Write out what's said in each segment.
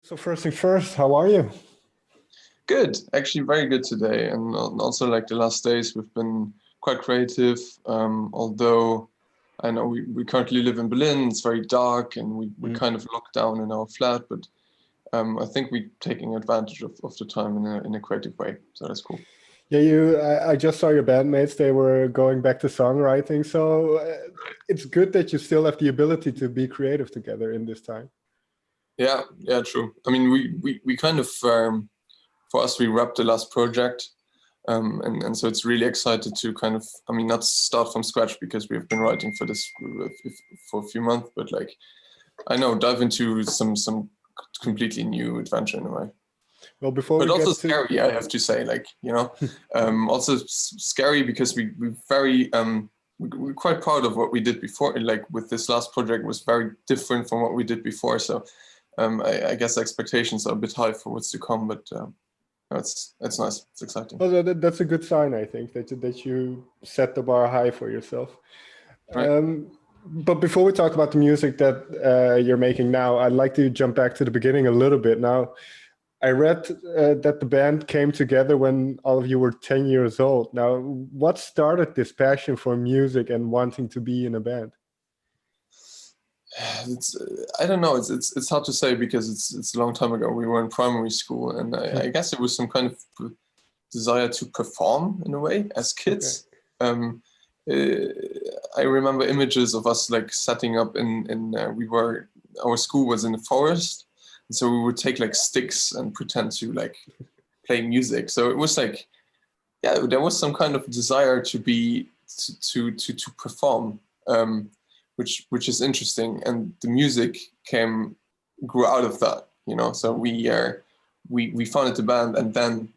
So first thing first, how are you? Good, actually very good today. And also like the last days, we've been quite creative. Although I know we currently live in Berlin, it's very dark and we kind of locked down in our flat, but I think we're taking advantage of the time in a creative way. So that's cool. Yeah, I just saw your bandmates. They were going back to songwriting. So it's good that you still have the ability to be creative together in this time. Yeah, true. I mean, we kind of, for us, we wrapped the last project. And so it's really excited to kind of, I mean, not start from scratch because we've been writing for this for a few months, but like, I know, dive into some completely new adventure in a way. Well, before but we also get to... scary, I have to say, like, also scary because we very, we're quite proud of what we did before. Like with this last project was very different from what we did before. So I guess expectations are a bit high for what's to come, but it's nice. It's exciting. Well, that's a good sign, I think, that you set the bar high for yourself. Right. But before we talk about the music that you're making now, I'd like to jump back to the beginning a little bit. Now, I read that the band came together when all of you were 10 years old. Now, what started this passion for music and wanting to be in a band? I don't know. It's hard to say because it's a long time ago. We were in primary school, and I guess it was some kind of desire to perform in a way as kids. Okay. I remember images of us like setting up our school was in the forest, and so we would take like sticks and pretend to like play music. So it was like, yeah, there was some kind of desire to perform. Which is interesting, and the music grew out of that, So we founded the band and then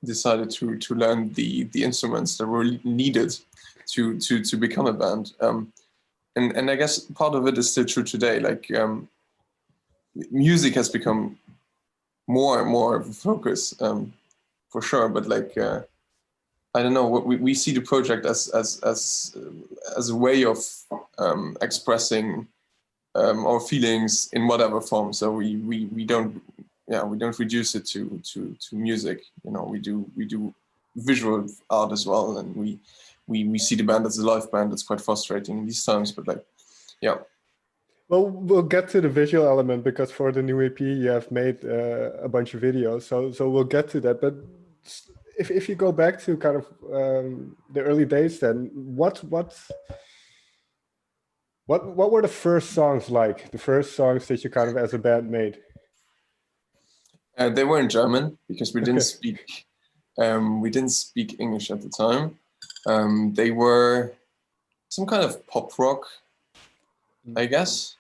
decided to learn the instruments that were needed to become a band. And I guess part of it is still true today. Like music has become more and more of a focus, for sure. But like I don't know, what we see the project as a way of expressing our feelings in whatever form. So we don't reduce it to music. We do visual art as well, and we see the band as a live band. It's quite frustrating in these times, but like, yeah. Well, we'll get to the visual element because for the new EP you have made a bunch of videos. So we'll get to that, but. If you go back to kind of the early days, then what were the first songs like? The first songs that you kind of as a band made? They were in German because we didn't speak English at the time. They were some kind of pop rock, I guess.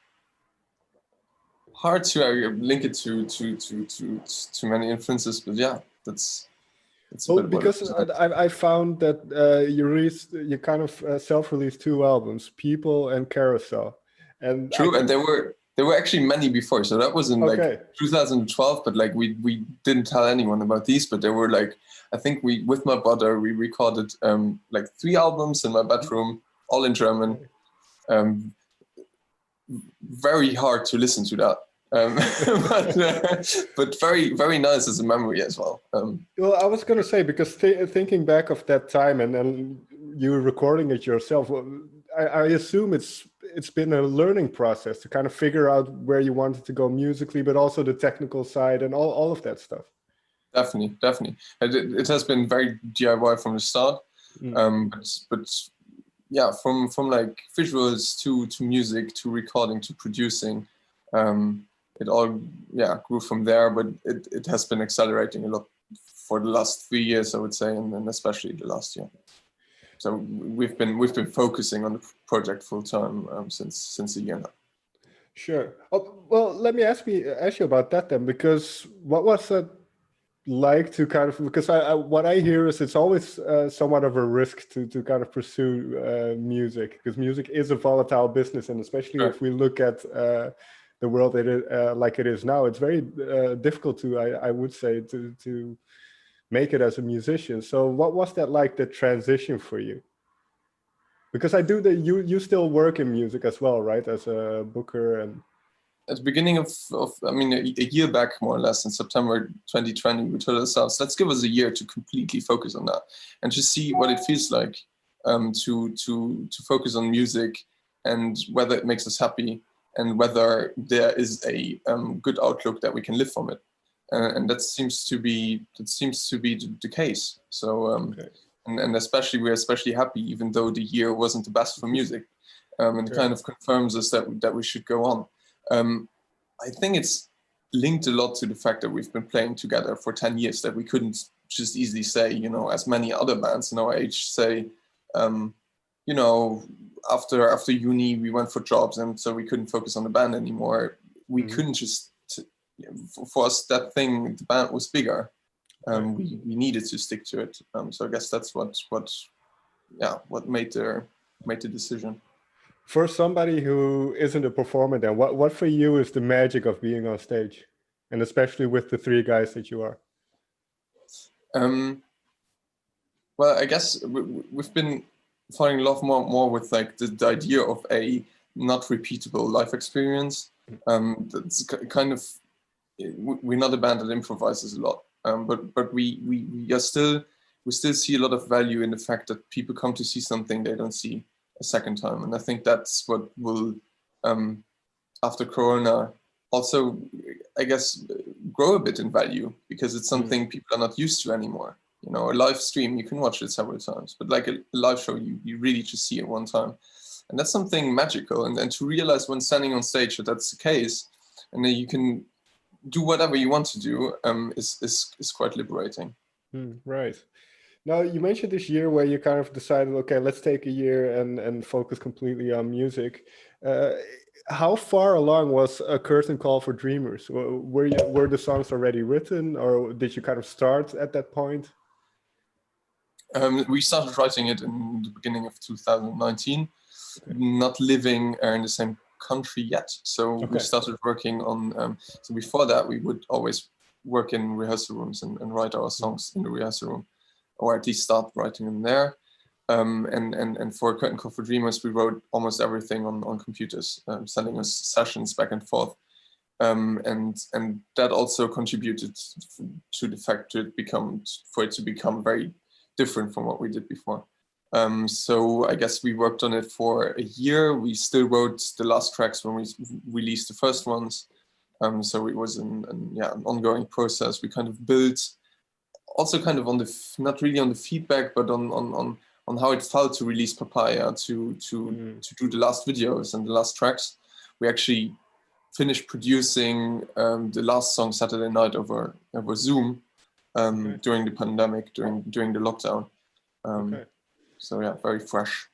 Hard to link it to many influences, but yeah, that's. Well, because I found that you kind of self-released 2 albums, People and Carousel, and true, and there were actually many before. So that was in like 2012, but like we didn't tell anyone about these. But there were like, I think with my brother we recorded like 3 albums in my bedroom, all in German. Very hard to listen to that. But very, very nice as a memory as well. Well, I was going to say, because thinking back of that time and you recording it yourself, I assume it's been a learning process to kind of figure out where you wanted to go musically, but also the technical side and all of that stuff. Definitely. It has been very DIY from the start. But yeah, from like visuals to music to recording to producing. It all grew from there, but it has been accelerating a lot for the last 3 years, I would say, and especially the last year. So we've been focusing on the project full time since a year now. Sure. Oh, well, let me ask you about that then, because what was it like to kind of, because what I hear is it's always somewhat of a risk to kind of pursue music, because music is a volatile business, and especially if we look at the world like it is now, it's very difficult to, I would say, to make it as a musician. So what was that like, the transition for you? Because I do that, you still work in music as well, right? As a booker and... at the beginning of I mean, a year back, more or less, in September 2020, we told ourselves, let's give us a year to completely focus on that and just see what it feels like to focus on music and whether it makes us happy and whether there is a good outlook that we can live from it. And that seems to be the case. So, Okay. and we're especially happy, even though the year wasn't the best for music. And it kind of confirms us that we should go on. I think it's linked a lot to the fact that we've been playing together for 10 years, that we couldn't just easily say, you know, as many other bands in our age say, you know, after uni, we went for jobs, and so we couldn't focus on the band anymore. We couldn't just, for us, that thing, the band was bigger. We needed to stick to it. So I guess that's what made the decision. For somebody who isn't a performer, then what for you is the magic of being on stage, and especially with the three guys that you are? Well, I guess we've been falling in love more with like the idea of a not repeatable life experience. That's kind of, we're not a band that improvises a lot, but we still see a lot of value in the fact that people come to see something they don't see a second time, and I think that's what will after Corona also, I guess, grow a bit in value, because it's something people are not used to anymore. You know, a live stream, you can watch it several times, but like a live show, you really just see it one time, and that's something magical. And to realize when standing on stage that that's the case, and then you can do whatever you want to do, is quite liberating. Right. Now, you mentioned this year where you kind of decided, okay, let's take a year and focus completely on music. How far along was A Curtain Call for Dreamers? Were the songs already written, or did you kind of start at that point? We started writing it in the beginning of 2019, not living in the same country yet. So we started working on, so before that, we would always work in rehearsal rooms and write our songs in the rehearsal room, or at least start writing them there. And for A Curtain Call for Dreamers, we wrote almost everything on computers, sending us sessions back and forth. And that also contributed to the fact for it to become very different from what we did before. So I guess we worked on it for a year. We still wrote the last tracks when we released the first ones. So it was an ongoing process. We kind of built, also kind of on not really on the feedback, but on how it felt to release Papaya, to do the last videos and the last tracks. We actually finished producing the last song, Saturday Night, over Zoom during the pandemic, during the lockdown. So yeah, very fresh.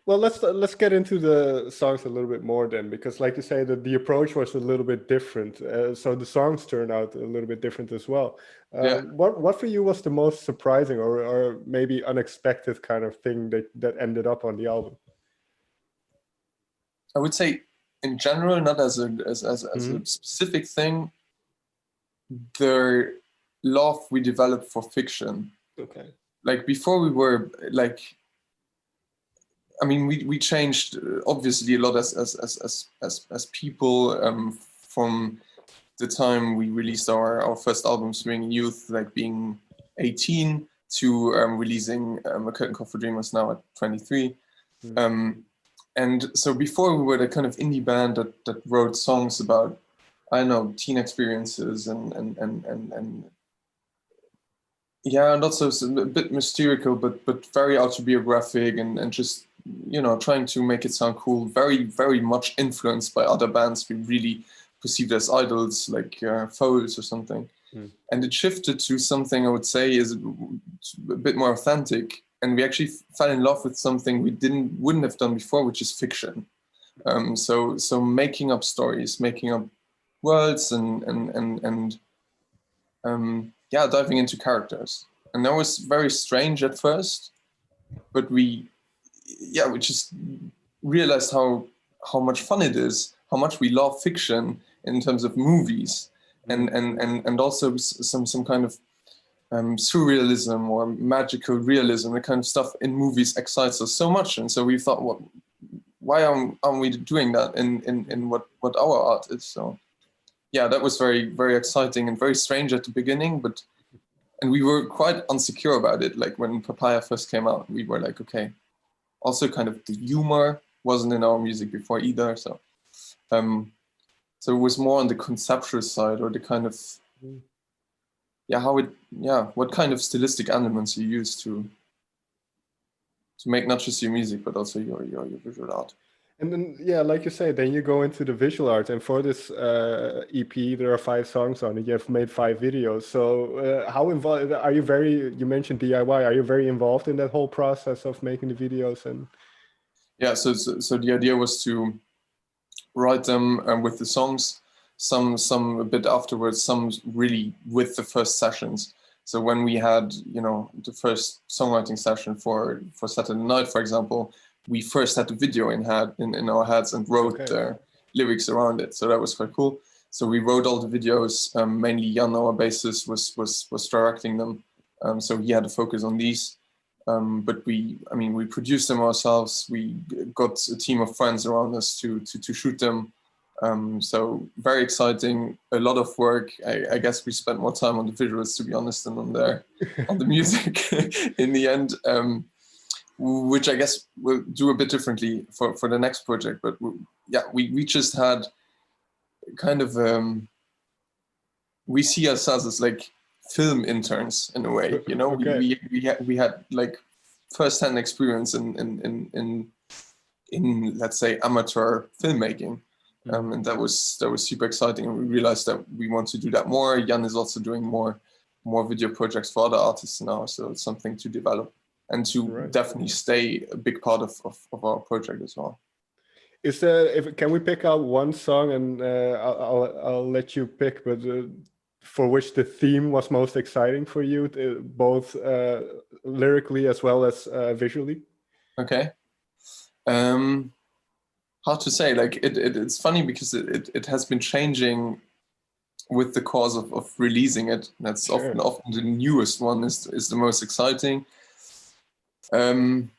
Let's get into the songs a little bit more then, because like you say, that the approach was a little bit different. So the songs turned out a little bit different as well. What for you was the most surprising or maybe unexpected kind of thing that ended up on the album? I would say in general, not as a specific thing, the love we developed for fiction. Okay. Like before we were like, I mean, we changed obviously a lot as people from the time we released our first album, Swinging Youth, like being 18, to releasing A Curtain Call for Dreamers now at 23. And so before we were the kind of indie band that wrote songs about, I don't know, teen experiences and also a bit mystical, but very autobiographic and just, you know, trying to make it sound cool. Very, very much influenced by other bands we really perceived as idols, like Foals or something. And it shifted to something I would say is a bit more authentic. And we actually fell in love with something we wouldn't have done before, which is fiction. So making up stories, making up worlds, and diving into characters. And that was very strange at first, but we just realized how much fun it is, how much we love fiction in terms of movies, and also some kind of surrealism or magical realism. The kind of stuff in movies excites us so much, and so we thought, why aren't we doing that in what our art is? So yeah, that was very, very exciting and very strange at the beginning, and we were quite insecure about it. Like when Papaya first came out, we were like, okay. Also, kind of the humor wasn't in our music before either. So it was more on the conceptual side, or the kind of what kind of stylistic elements you use to make not just your music but also your visual art. And then, yeah, like you say, then you go into the visual art. And for this EP, there are 5 songs on it. You have made 5 videos. So how involved are you? You mentioned DIY. Are you very involved in that whole process of making the videos? And yeah, so the idea was to write them with the songs, some a bit afterwards, some really with the first sessions. So when we had, the first songwriting session for Saturday Night, for example, we first had the video in our heads and wrote the lyrics around it. So that was quite cool. So we wrote all the videos. Mainly Jan, our bassist, was directing them. So he had to focus on these. But we produced them ourselves. We got a team of friends around us to shoot them. So very exciting, a lot of work. I guess we spent more time on the visuals, to be honest, than on the music in the end. Which I guess we'll do a bit differently for the next project. But we just had kind of, we see ourselves as like film interns in a way, we had like first-hand experience in let's say amateur filmmaking. And that was super exciting. And we realized that we want to do that more. Jan is also doing more video projects for other artists now. So it's something to develop and to definitely stay a big part of our project as well. Can we pick out one song, and I'll let you pick, but for which the theme was most exciting for you, both lyrically as well as visually? Okay. Hard to say. Like it's funny because it has been changing with the course of releasing it. That's often the newest one is the most exciting. Well,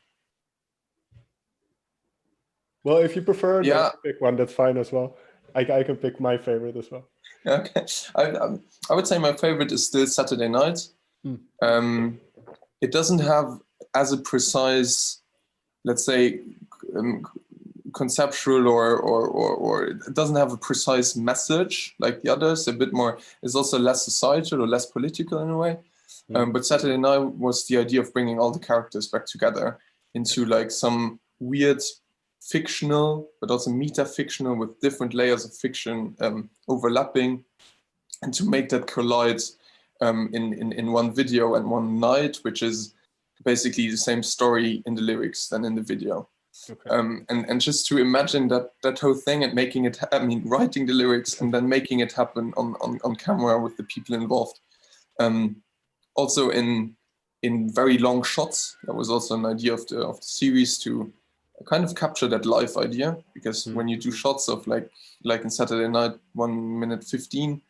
if you prefer to pick one, that's fine as well. I can pick my favorite as well. Okay, I would say my favorite is still Saturday Night. It doesn't have as a precise, let's say, conceptual or it doesn't have a precise message like the others. A bit more, it's also less societal or less political in a way. But Saturday Night was the idea of bringing all the characters back together into like some weird fictional, but also meta-fictional with different layers of fiction overlapping, and to make that collide in one video and one night, which is basically the same story in the lyrics than in the video. And just to imagine that whole thing and making it, writing the lyrics and then making it happen on camera with the people involved. Also in very long shots. That was also an idea of the series, to kind of capture that live idea, because when you do shots of like in Saturday Night 1 minute 15,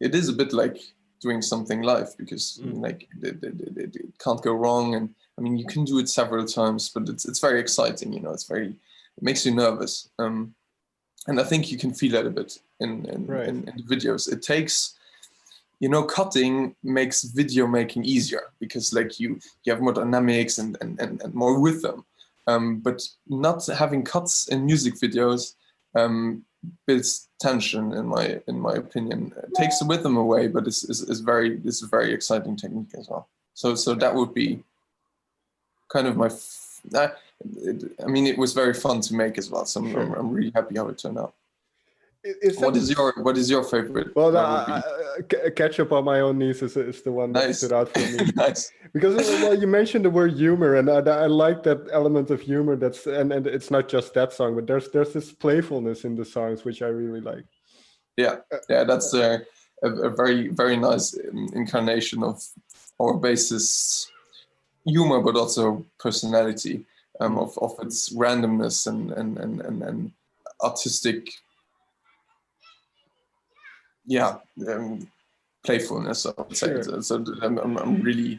it is a bit like doing something live, because like it can't go wrong, and you can do it several times, but it's very exciting. It makes you nervous, and I think you can feel that a bit in the videos. It takes, cutting makes video making easier, because like you have more dynamics and more rhythm. But not having cuts in music videos builds tension, in my opinion. It takes the rhythm away, but it's a very exciting technique as well. So that would be kind of my. It was very fun to make as well. So I'm really happy how it turned out. What is your favorite? Well, Catch Up on My Own Knees is the one that stood out for me. Nice. Because you mentioned the word humor, and I like that element of humor. And it's not just that song, but there's this playfulness in the songs, which I really like. Yeah, that's a very, very nice incarnation of our bassist's humor, but also personality, of its randomness and artistic. Playfulness, I would say. So I'm really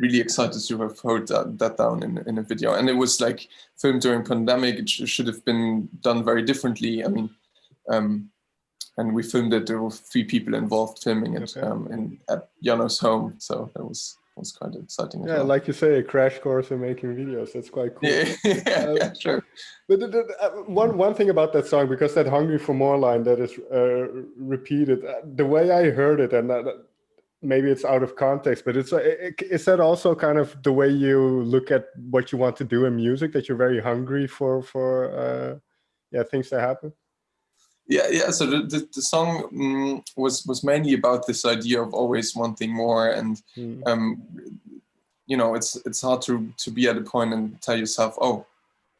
really excited to have heard that down in a video. And it was like filmed during pandemic. It should have been done very differently. I mean, and we filmed it. There were 3 people involved filming it at Jano's home. So that was quite exciting as well. Like you say, a crash course in making videos. That's quite cool. Yeah, sure. But one thing about that song, because that "Hungry for More" line that is repeated, the way I heard it, and maybe it's out of context, but is that also kind of the way you look at what you want to do in music, that you're very hungry for things to happen? Yeah. So the song was mainly about this idea of always wanting more, and it's hard to be at a point and tell yourself, oh,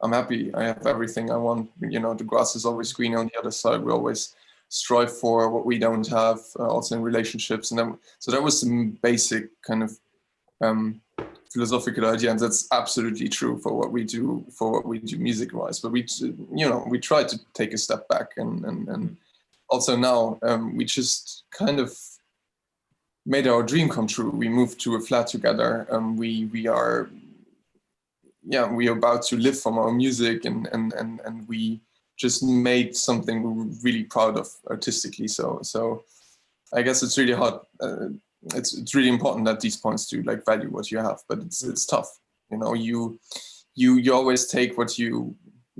I'm happy, I have everything I want. The grass is always green on the other side. We always strive for what we don't have, also in relationships, and then, so that was some basic kind of philosophical idea, and that's absolutely true for what we do music wise. But we try to take a step back, and also now we just kind of made our dream come true. We moved to a flat together. We are about to live from our music, and we just made something we were really proud of artistically. So I guess it's really hard. It's really important at these points to like value what you have, but it's tough. You always take what you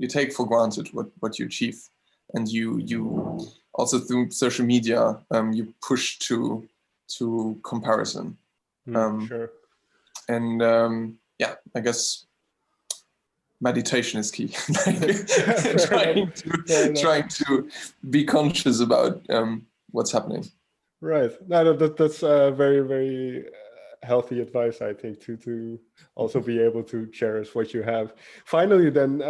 take for granted what you achieve, and you also through social media you push to comparison. Sure. And I guess meditation is key. trying to be conscious about what's happening. Right. No, that's very, very healthy advice, I think, to also be able to cherish what you have. Finally, then,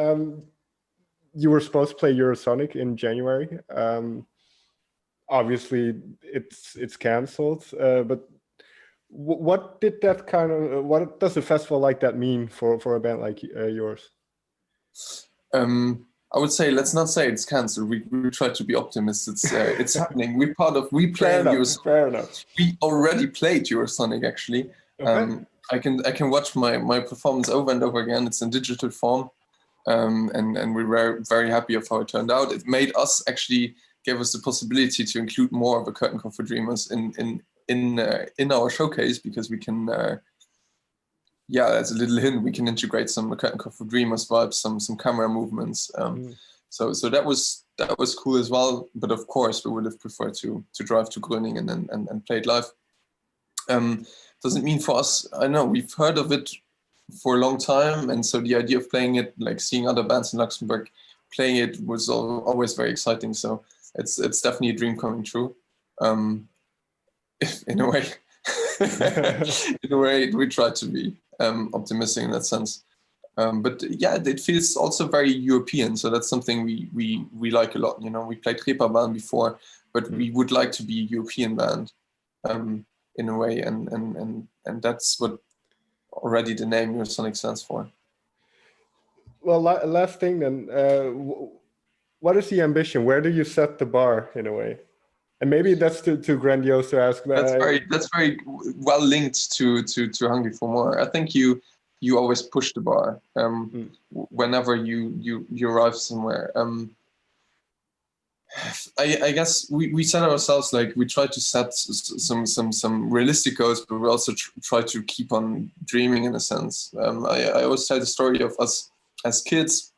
you were supposed to play Eurosonic in January. Obviously, it's canceled. But what did that what does a festival like that mean for a band like yours? I would say, let's not say it's cancelled. We try to be optimists. It's happening. We play Eurosonic. Fair enough. We already played Eurosonic actually. Okay. I can watch my performance over and over again. It's in digital form, and we were very happy of how it turned out. It made us actually gave us the possibility to include more of a Curtain Call for Dreamers in our showcase, because we can. As a little hint, we can integrate some Curtain Call for Dreamers vibes, some camera movements. So that was cool as well. But of course, we would have preferred to drive to Groningen and play it live. Doesn't mean for us. I know we've heard of it for a long time, and so the idea of playing it, like seeing other bands in Luxembourg playing it, was always very exciting. So it's definitely a dream coming true. In a way. In a way, we try to be optimistic in that sense, but it feels also very European. So that's something we like a lot. We played Reeperbahn before, but we would like to be a European band in a way, and that's what already the name Eurosonic stands for. Well, last thing then, what is the ambition? Where do you set the bar in a way? And maybe that's too grandiose to ask. That's very well linked to Hungry for More. I think you always push the bar whenever you arrive somewhere. I guess we set ourselves, like, we try to set some realistic goals, but we also try to keep on dreaming in a sense. I always tell the story of us as kids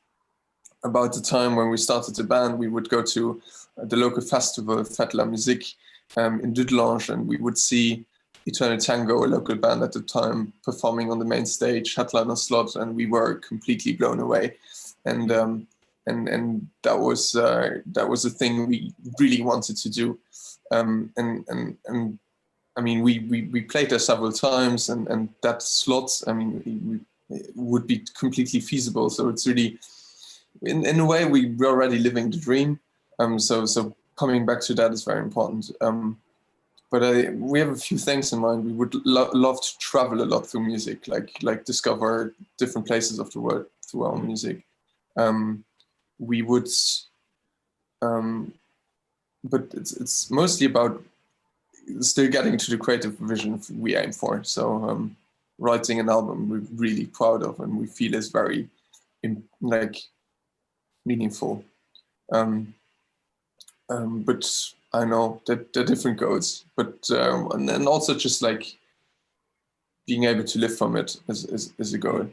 about the time when we started the band. We would go to the local festival, Fête la Musique, in Dudelange, and we would see Eternal Tango, a local band at the time, performing on the main stage, headliner slot, and we were completely blown away. And that was a thing we really wanted to do. And I mean, we played there several times, and that slot, I mean, it would be completely feasible. So it's really, in a way, we're already living the dream. So coming back to that is very important. But we have a few things in mind. We would love to travel a lot through music, like discover different places of the world through our music. We would, but it's mostly about still getting to the creative vision we aim for. So writing an album we're really proud of and we feel is very meaningful. But I know that they're different goals, but and then also just like being able to live from it is a goal.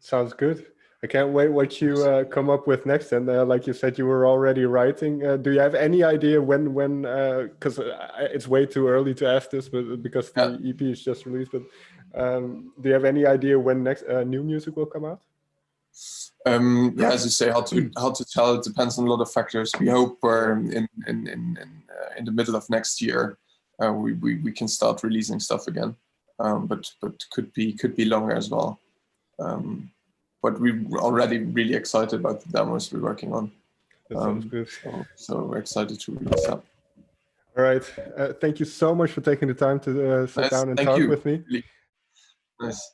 Sounds good. I can't wait what you come up with next. And like you said, you were already writing. Do you have any idea when? Because it's way too early to ask this, but because the EP is just released. But do you have any idea when next new music will come out? As you say, how to tell, it depends on a lot of factors. We hope in the middle of next year we can start releasing stuff again, but could be longer as well. But we're already really excited about the demos we're working on. That sounds good. So we're excited to release that. All right. Thank you so much for taking the time to sit down and talk with me. Nice.